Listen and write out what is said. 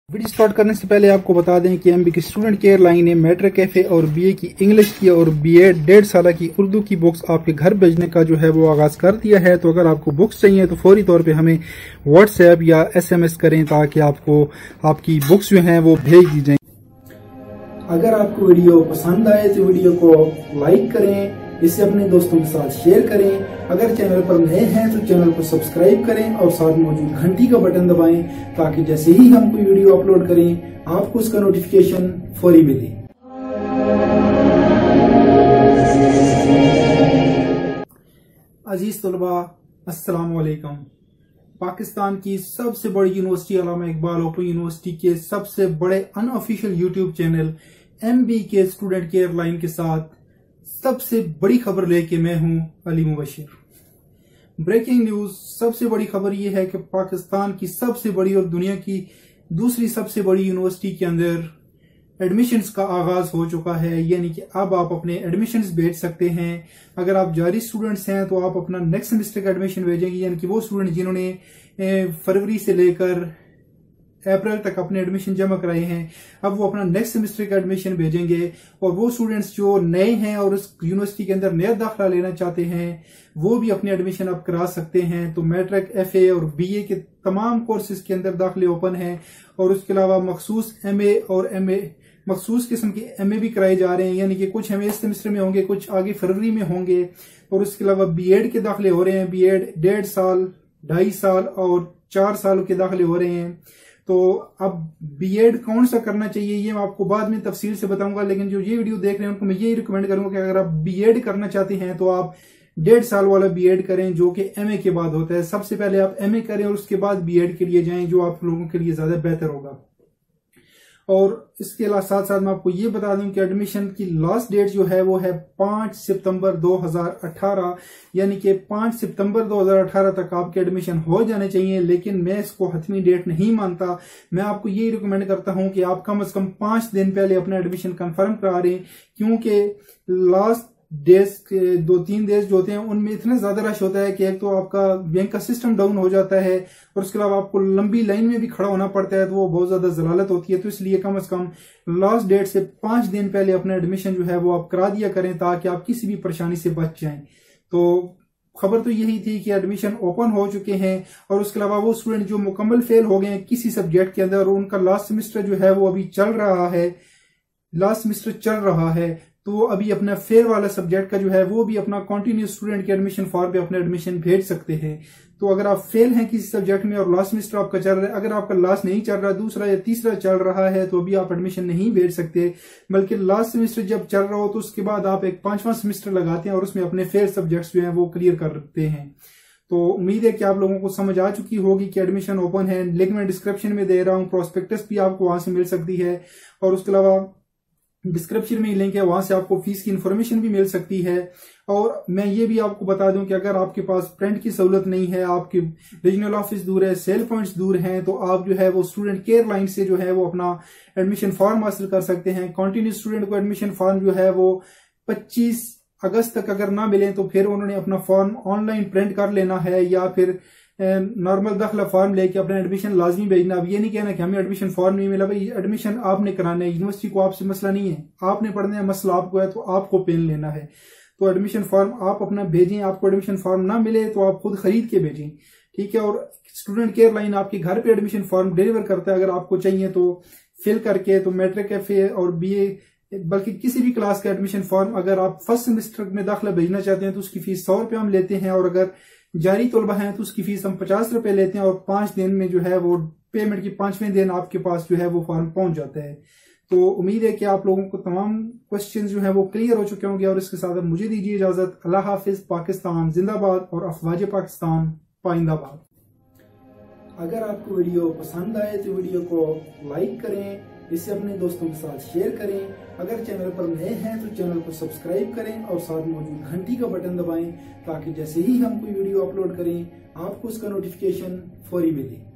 Video start करने से पहले आपको बता दें कि एमबी की स्टूडेंट केयर लाइन ने मैट्रिक कैफे और बीए की इंग्लिश की और बीएड 1.5 साल की उर्दू की बुक्स आपके घर भेजने का जो है वो आगाज कर दिया है। तो अगर आपको बुक्स चाहिए तो फौरी तौर पे हमें व्हाट्सएप या एसएमएस करें ताकि आपको आपकी बुक्स जो हैं वो भेज दी जाएं। अगर आपको वीडियो पसंद आए तो वीडियो को लाइक करें, इसे अपने दोस्तों के साथ शेयर करें। अगर चैनल पर नए हैं तो चैनल को सब्सक्राइब करें और साथ मौजूद घंटी का बटन दबाएं ताकि जैसे ही हम कोई वीडियो अपलोड करें आपको उसका नोटिफिकेशन फौरी मिले। अजीज तलबा, अस्सलाम वालेकुम। पाकिस्तान की सबसे बड़ी यूनिवर्सिटी अल्लामा इकबाल ओपन यूनिवर्सिटी के सबसे बड़े अनऑफिशियल यूट्यूब चैनल एमबी के स्टूडेंट केयर लाइन के साथ सबसे बड़ी खबर लेके मैं हूं अली मुबशिर। ब्रेकिंग न्यूज, सबसे बड़ी खबर यह है कि पाकिस्तान की सबसे बड़ी और दुनिया की दूसरी सबसे बड़ी यूनिवर्सिटी के अंदर एडमिशन्स का आगाज हो चुका है। यानी कि अब आप अपने एडमिशन्स भेज सकते हैं। अगर आप जारी स्टूडेंट्स हैं तो आप अपना नेक्स्ट सेमेस्टर का एडमिशन भेजेंगे। यानी कि वो स्टूडेंट जिन्होंने फरवरी से लेकर अप्रैल तक अपने एडमिशन जमा कराए हैं, अब वो अपना नेक्स्ट सेमेस्टर का एडमिशन भेजेंगे। और वो स्टूडेंट्स जो नए हैं और उस यूनिवर्सिटी के अंदर नया दाखिला लेना चाहते हैं वो भी अपने एडमिशन अब करा सकते हैं। तो मैट्रिक, एफए और बीए के तमाम कोर्सेज के अंदर दाखिले ओपन हैं। और उसके अलावा मखसूस एमए और एमए मखसूस किस्म के एमए भी कराए जा रहे हैं। यानी कि कुछ एमए इस सेमेस्टर में होंगे, कुछ आगे फरवरी में होंगे। और उसके अलावा बीएड के दाखिले हो रहे हैं। बीएड 1.5 साल, 2.5 साल और 4 साल के दाखिले हो रहे हैं। तो अब बीएड कौन सा करना चाहिए ये मैं आपको बाद में तफसील से बताऊंगा। लेकिन जो ये वीडियो देख रहे हैं उनको मैं ये रिकमेंड करूंगा कि अगर आप बीएड करना चाहते हैं तो आप 1.5 साल वाला बीएड करें जो कि एमए के बाद होता है। सबसे पहले आप एमए करें और उसके बाद बीएड के लिए जाएं, जो आप लोगों के लिए ज्यादा बेहतर होगा। और इसके साथ साथ मैं आपको ये बता दूं कि एडमिशन की लास्ट डेट जो है वो है 5 सितंबर 2018। यानी कि 5 सितंबर 2018 तक आपके एडमिशन हो जाने चाहिए। लेकिन मैं इसको हतमी डेट नहीं मानता। मैं आपको ये रिकमेंड करता हूं कि आप कम से कम 5 दिन पहले अपना एडमिशन कंफर्म करा रहे, क्योंकि लास्ट डेज 2-3 डेज जो होते हैं उनमें इतना ज्यादा रश होता है कि एक तो आपका बैंक का सिस्टम डाउन हो जाता है और उसके अलावा आपको लंबी लाइन में भी खड़ा होना पड़ता है, तो वो बहुत ज्यादा जलालत होती है। तो इसलिए कम से कम लास्ट डेट से 5 दिन पहले अपना एडमिशन जो है वो आप करा दिया करें ताकि आप किसी भी परेशानी से बच जाएं। तो खबर तो यही थी कि एडमिशन ओपन हो चुके हैं। और उसके अलावा वो स्टूडेंट जो मुकम्मल फेल हो गए हैं किसी सब्जेक्ट के अंदर और उनका लास्ट सेमेस्टर जो है वो अभी चल रहा है, लास्ट सेमेस्टर चल रहा है, तो वो अभी अपना फेल वाला सब्जेक्ट का जो है वो भी अपना कंटिन्यूस स्टूडेंट के एडमिशन फॉर्म पे अपना एडमिशन भेज सकते हैं। तो अगर आप फेल हैं किसी सब्जेक्ट में और लास्ट सेमेस्टर आपका चल रहा है, अगर आपका लास्ट नहीं चल रहा, दूसरा या तीसरा चल रहा है, तो अभी आप एडमिशन नहीं भेज सकते। बल्कि लास्ट सेमेस्टर जब चल रहा हो तो उसके बाद आप एक 5वां सेमेस्टर लगाते हैं और उसमें अपने फेल सब्जेक्ट्स जो है वो क्लियर करते हैं। तो उम्मीद है कि आप लोगों को समझ आ चुकी होगी कि एडमिशन ओपन है। लिंक मैं डिस्क्रिप्शन में दे रहा हूँ, प्रोस्पेक्टस भी आपको वहां से मिल सकती है। और उसके अलावा डिस्क्रिप्शन में लिंक है, वहां से आपको फीस की इन्फॉर्मेशन भी मिल सकती है। और मैं ये भी आपको बता दूं कि अगर आपके पास प्रिंट की सहूलत नहीं है, आपके रीजनल ऑफिस दूर है, सेल पॉइंट्स दूर हैं, तो आप जो है वो स्टूडेंट केयर लाइन से जो है वो अपना एडमिशन फॉर्म हासिल कर सकते हैं। कंटिन्यू स्टूडेंट को एडमिशन फॉर्म जो है वो 25 अगस्त तक अगर ना मिले तो फिर उन्होंने अपना फॉर्म ऑनलाइन प्रिंट कर लेना है या फिर नॉर्मल दाखिला फॉर्म लेके अपना एडमिशन लाजमी भेजना। अब ये नहीं कहना कि हमें एडमिशन फॉर्म नहीं मिला, भाई एडमिशन आपने कराना है, यूनिवर्सिटी को आपसे मसला नहीं है, आपने पढ़ना है, मसला आपको है तो आपको पेन लेना है। तो एडमिशन फॉर्म आप अपना भेजें। आपको एडमिशन फॉर्म ना मिले तो आप खुद खरीद के भेजें, ठीक है। और स्टूडेंट केयर लाइन आपके घर पे एडमिशन फॉर्म डिलीवर करता है। अगर आपको चाहिए तो फिल करके, तो मैट्रिक, एफए और बीए बल्कि किसी भी क्लास का एडमिशन फॉर्म अगर आप फर्स्ट सेमेस्टर में दाखिला भेजना चाहते हैं तो उसकी फीस 100 रुपये हम लेते हैं। और अगर जारी तलबा हैं तो उसकी फीस हम 50 रुपए लेते हैं। और 5 दिन में जो है वो पेमेंट की 5वें दिन आपके पास जो है वो फॉर्म पहुंच जाता है। तो उम्मीद है कि आप लोगों को तमाम क्वेश्चन जो है वो क्लियर हो चुके होंगे। और इसके साथ मुझे दीजिए इजाजत। अल्लाह हाफिज। पाकिस्तान जिंदाबाद और अफवाज पाकिस्तान पाइंदाबाद। अगर आपको वीडियो पसंद आए तो वीडियो को लाइक करें, इसे अपने दोस्तों के साथ शेयर करें। अगर चैनल पर नए हैं तो चैनल को सब्सक्राइब करें और साथ मौजूद घंटी का बटन दबाएं ताकि जैसे ही हम कोई वीडियो अपलोड करें आपको उसका नोटिफिकेशन फौरी मिले।